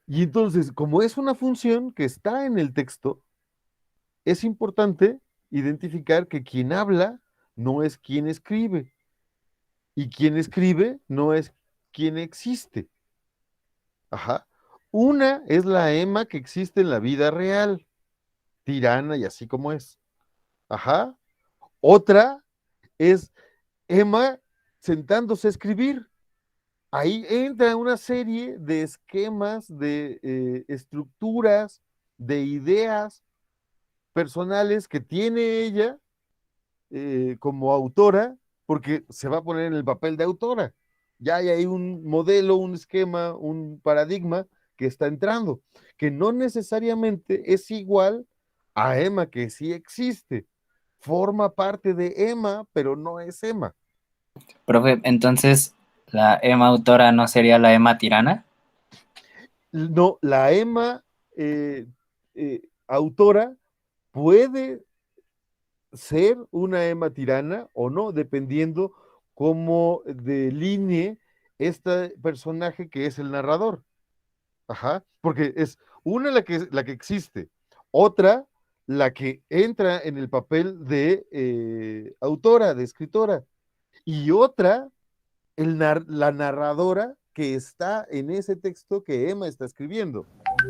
Y entonces, como es una función que está en el texto, es importante identificar que quien habla no es quien escribe, y quien escribe no es quien existe. Ajá. Una es la Emma que existe en la vida real, tirana y así como es. Ajá. Otra es Emma sentándose a escribir. Ahí entra una serie de esquemas, de estructuras, de ideas personales que tiene ella como autora, porque se va a poner en el papel de autora. Ya hay ahí un modelo, un esquema, un paradigma que está entrando, que no necesariamente es igual a Emma, que sí existe. Forma parte de Emma, pero no es Emma. Profe, entonces, ¿la Emma autora no sería la Emma tirana? No, la Emma autora puede ser una Emma tirana o no, dependiendo cómo delinee este personaje que es el narrador. Ajá, porque es una la que existe, otra la que entra en el papel de autora, de escritora, y otra la narradora que está en ese texto que Emma está escribiendo.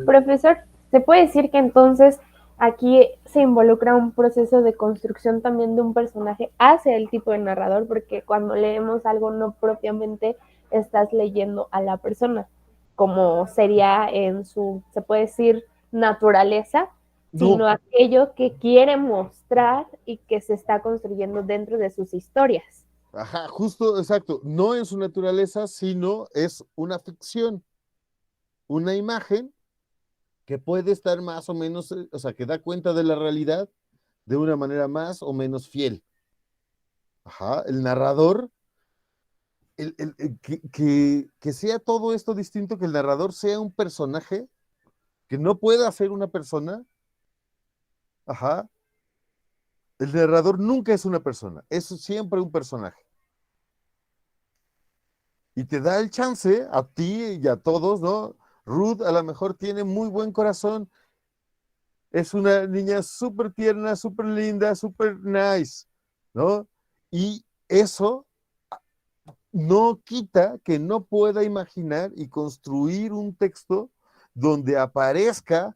Profesor, ¿se puede decir que entonces aquí se involucra un proceso de construcción también de un personaje hacia el tipo de narrador? Porque cuando leemos algo no propiamente estás leyendo a la persona, como sería en su, se puede decir, naturaleza, No, sino aquello que quiere mostrar y que se está construyendo dentro de sus historias. ajá, justo, exacto, no en su naturaleza, sino es una ficción, una imagen que puede estar más o menos, o sea, que da cuenta de la realidad de una manera más o menos fiel. Ajá, el narrador, que sea todo esto distinto, que el narrador sea un personaje, que no pueda ser una persona. Ajá, el narrador nunca es una persona, es siempre un personaje. Y te da el chance a ti y a todos, ¿no? Ruth a lo mejor tiene muy buen corazón, es una niña súper tierna, súper linda, súper nice, ¿no? Y eso no quita que no pueda imaginar y construir un texto donde aparezca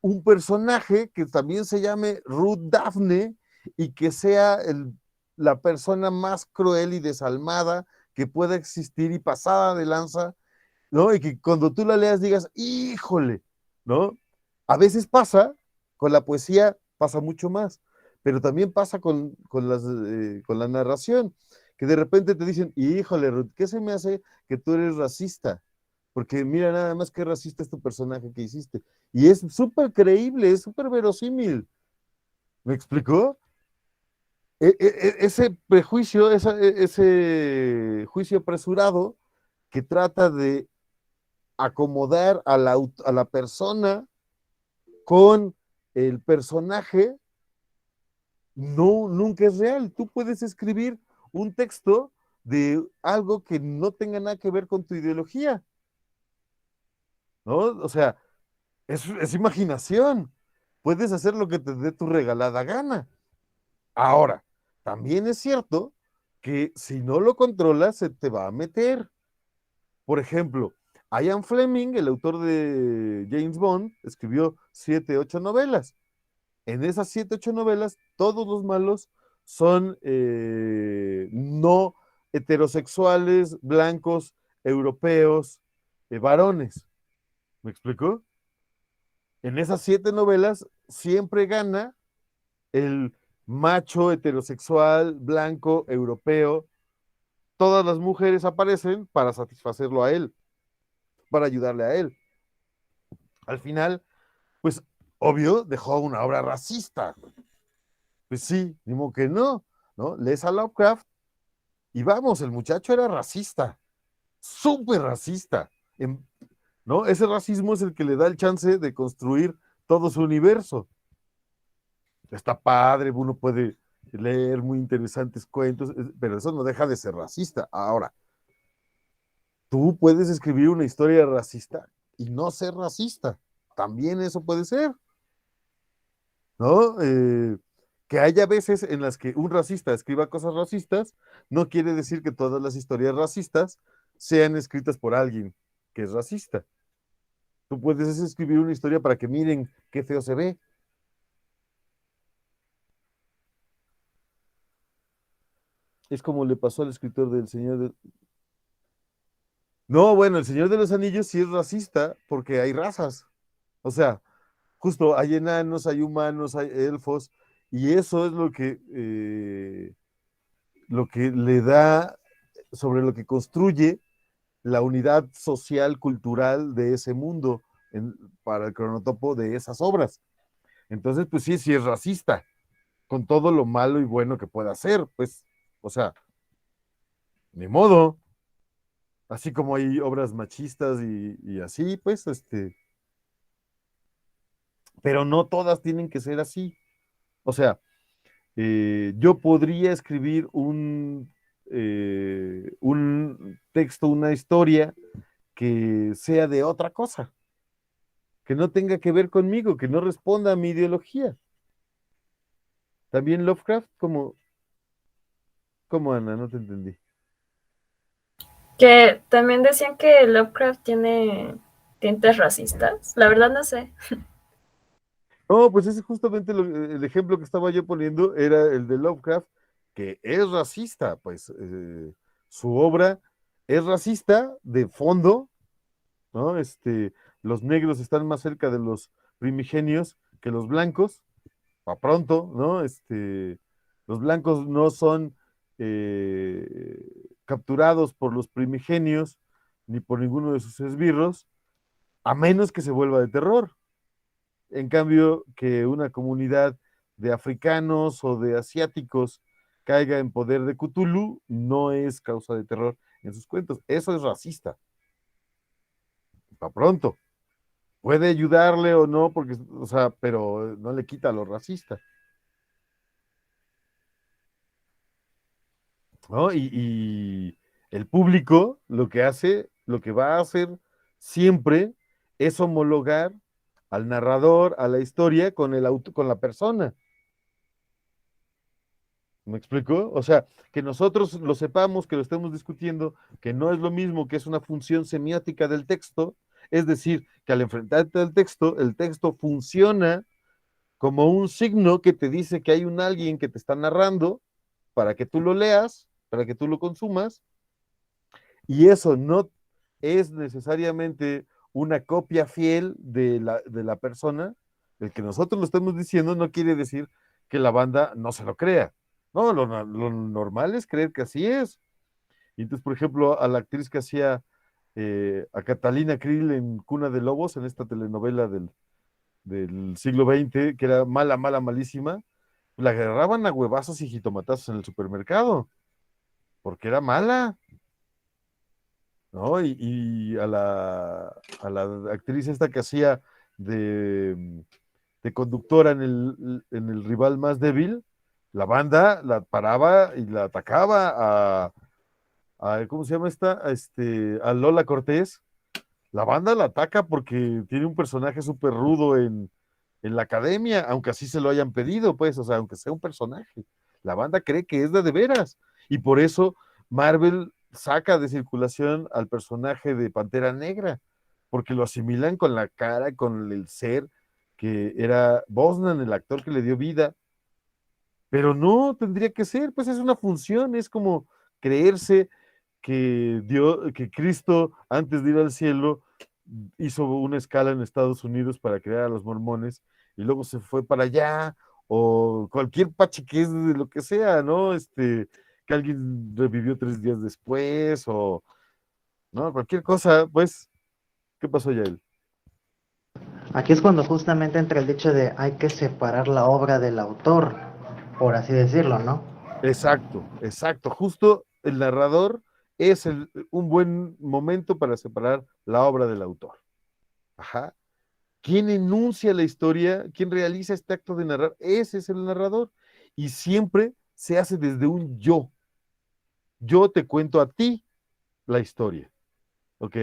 un personaje que también se llame Ruth Daphne y que sea la persona más cruel y desalmada que pueda existir y pasada de lanza, ¿no? Y que cuando tú la leas digas, híjole, ¿no? A veces pasa, con la poesía pasa mucho más, pero también pasa con la narración, que de repente te dicen, híjole, Ruth, ¿qué se me hace que tú eres racista? Porque mira nada más qué racista es tu personaje que hiciste. Y es súper creíble, es súper verosímil. ¿Me explicó? Ese prejuicio, ese juicio apresurado que trata de acomodar a la persona con el personaje, no, nunca es real. Tú puedes escribir un texto de algo que no tenga nada que ver con tu ideología, ¿no? O sea, es imaginación. Puedes hacer lo que te dé tu regalada gana. Ahora, también es cierto que si no lo controlas, se te va a meter. Por ejemplo, Ian Fleming, el autor de James Bond, escribió 7, 8 novelas. En esas 7, 8 novelas, todos los malos son no heterosexuales, blancos, europeos, varones. ¿Me explicó? En esas 7 novelas siempre gana el macho heterosexual, blanco, europeo. Todas las mujeres aparecen para satisfacerlo a él, para ayudarle a él. Al final, pues, obvio, dejó una obra racista. Pues sí, ni modo que no, ¿no? Lees a Lovecraft y vamos, el muchacho era racista, súper racista, ¿no? Ese racismo es el que le da el chance de construir todo su universo. Está padre, uno puede leer muy interesantes cuentos, pero eso no deja de ser racista. Ahora, ¿tú puedes escribir una historia racista? y no ser racista. También eso puede ser, ¿no? Que haya veces en las que un racista escriba cosas racistas, no quiere decir que todas las historias racistas sean escritas por alguien que es racista. Tú puedes escribir una historia para que miren qué feo se ve. Es como le pasó al escritor del Señor de... No, bueno, el Señor de los Anillos sí es racista porque hay razas. O sea, justo hay enanos, hay humanos, hay elfos, y eso es lo que le da, sobre lo que construye la unidad social, cultural de ese mundo para el cronotopo de esas obras. Entonces, pues sí, sí es racista, con todo lo malo y bueno que pueda hacer, pues, o sea, ni modo. Así como hay obras machistas y así, pues, pero no todas tienen que ser así. O sea, yo podría escribir un texto, una historia que sea de otra cosa, que no tenga que ver conmigo, que no responda a mi ideología. También Lovecraft, como Ana, no te entendí. Que también decían que Lovecraft tiene tintes racistas. La verdad no sé. No, pues ese justamente el ejemplo que estaba yo poniendo era el de Lovecraft, que es racista, pues su obra es racista de fondo, ¿no? Los negros están más cerca de los primigenios que los blancos, a pronto, ¿no? Los blancos no son capturados por los primigenios ni por ninguno de sus esbirros, a menos que se vuelva de terror. En cambio, que una comunidad de africanos o de asiáticos caiga en poder de Cthulhu no es causa de terror en sus cuentos. Eso es racista. Para pronto. Puede ayudarle o no, porque, o sea, pero no le quita lo racista. ¿No? Y el público lo que hace, lo que va a hacer siempre es homologar al narrador, a la historia con con la persona. ¿Me explico? O sea, que nosotros lo sepamos, que lo estemos discutiendo, que no es lo mismo, que es una función semiótica del texto, es decir, que al enfrentarte al texto, el texto funciona como un signo que te dice que hay un alguien que te está narrando para que tú lo leas, para que tú lo consumas, y eso no es necesariamente una copia fiel de la persona. El que nosotros lo estemos diciendo no quiere decir que la banda no se lo crea. No, lo normal es creer que así es. Y entonces, por ejemplo, a la actriz que hacía a Catalina Krill en Cuna de Lobos, en esta telenovela del siglo XX, que era mala, mala, malísima, la agarraban a huevazos y jitomatazos en el supermercado, porque era mala. ¿No? Y a la actriz esta que hacía de, de conductora en el rival más débil, la banda la paraba y la atacaba ¿cómo se llama esta? A Lola Cortés. La banda la ataca porque tiene un personaje súper rudo en la academia, aunque así se lo hayan pedido, pues, o sea, aunque sea un personaje. La banda cree que es de veras. Y por eso Marvel saca de circulación al personaje de Pantera Negra, porque lo asimilan con la cara, con el ser que era Bosman, el actor que le dio vida, pero no tendría que ser, pues es una función, es como creerse que que Cristo, antes de ir al cielo, hizo una escala en Estados Unidos para crear a los mormones y luego se fue para allá, o cualquier pachiquez de lo que sea, ¿no? Que alguien revivió 3 días después, o, ¿no? Cualquier cosa, pues, ¿qué pasó, Yael? Aquí es cuando justamente entra el dicho de hay que separar la obra del autor, por así decirlo, ¿no? Exacto, exacto. Justo el narrador es un buen momento para separar la obra del autor. Ajá. ¿Quién enuncia la historia? ¿Quién realiza este acto de narrar? Ese es el narrador. Y siempre se hace desde un yo. Yo te cuento a ti la historia. ¿Ok?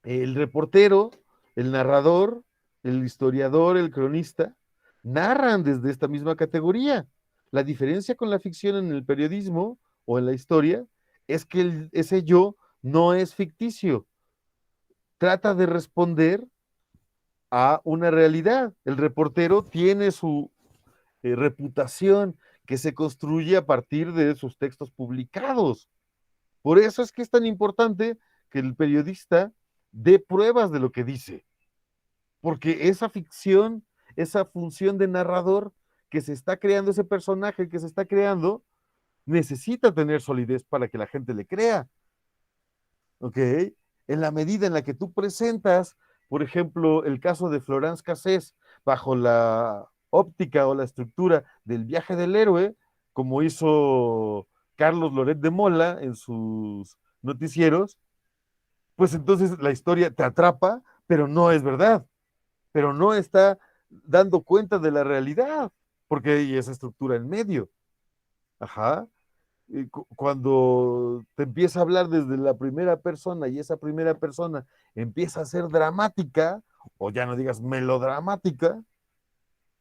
El reportero, el narrador, el historiador, el cronista, narran desde esta misma categoría. La diferencia con la ficción en el periodismo o en la historia es que ese yo no es ficticio, trata de responder a una realidad. El reportero tiene su reputación que se construye a partir de sus textos publicados. Por eso es que es tan importante que el periodista dé pruebas de lo que dice, porque esa ficción, esa función de narrador que se está creando, ese personaje que se está creando, necesita tener solidez para que la gente le crea. ¿Ok? En la medida en la que tú presentas, por ejemplo, el caso de Florence Cassés bajo la óptica o la estructura del viaje del héroe, como hizo Carlos Loret de Mola en sus noticieros, pues entonces la historia te atrapa, pero no es verdad, pero no está dando cuenta de la realidad, porque hay esa estructura en medio. Ajá. Cuando te empieza a hablar desde la primera persona y esa primera persona empieza a ser dramática, o ya no digas melodramática,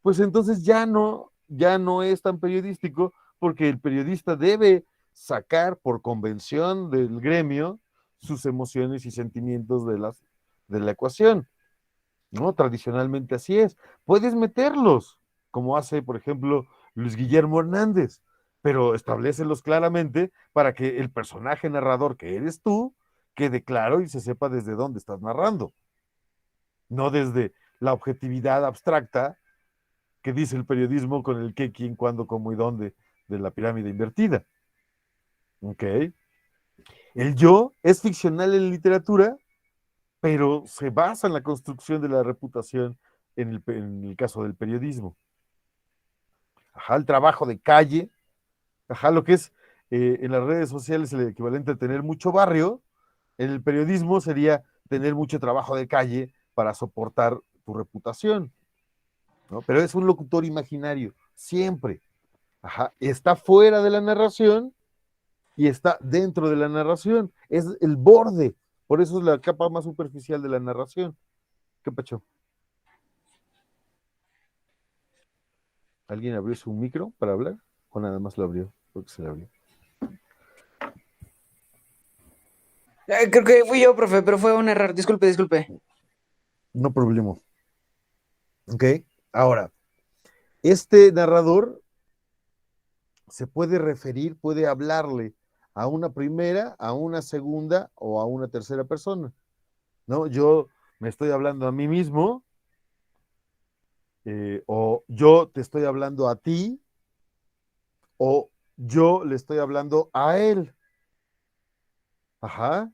pues entonces ya no es tan periodístico, porque el periodista debe sacar por convención del gremio sus emociones y sentimientos de la ecuación, ¿no? Tradicionalmente así es. Puedes meterlos, como hace, por ejemplo, Luis Guillermo Hernández, pero establécelos claramente para que el personaje narrador que eres tú quede claro y se sepa desde dónde estás narrando, no desde la objetividad abstracta que dice el periodismo con el qué, quién, cuándo, cómo y dónde de la pirámide invertida. ¿Ok? El yo es ficcional en literatura, pero se basa en la construcción de la reputación en el caso del periodismo. Ajá, el trabajo de calle, ajá, lo que es en las redes sociales el equivalente a tener mucho barrio, en el periodismo sería tener mucho trabajo de calle para soportar tu reputación, ¿no? Pero es un locutor imaginario, siempre. Ajá, está fuera de la narración y está dentro de la narración. Es el borde, por eso es la capa más superficial de la narración. ¿Qué pacho? ¿Alguien abrió su micro para hablar? ¿O nada más lo abrió? Porque se le abrió. Creo que fui yo, profe, pero fue un error. Disculpe, disculpe. No problema. ¿Ok? Ahora, este narrador se puede referir, puede hablarle a una primera, a una segunda o a una tercera persona, ¿no? Yo me estoy hablando a mí mismo, o yo te estoy hablando a ti, o yo le estoy hablando a él. Ajá.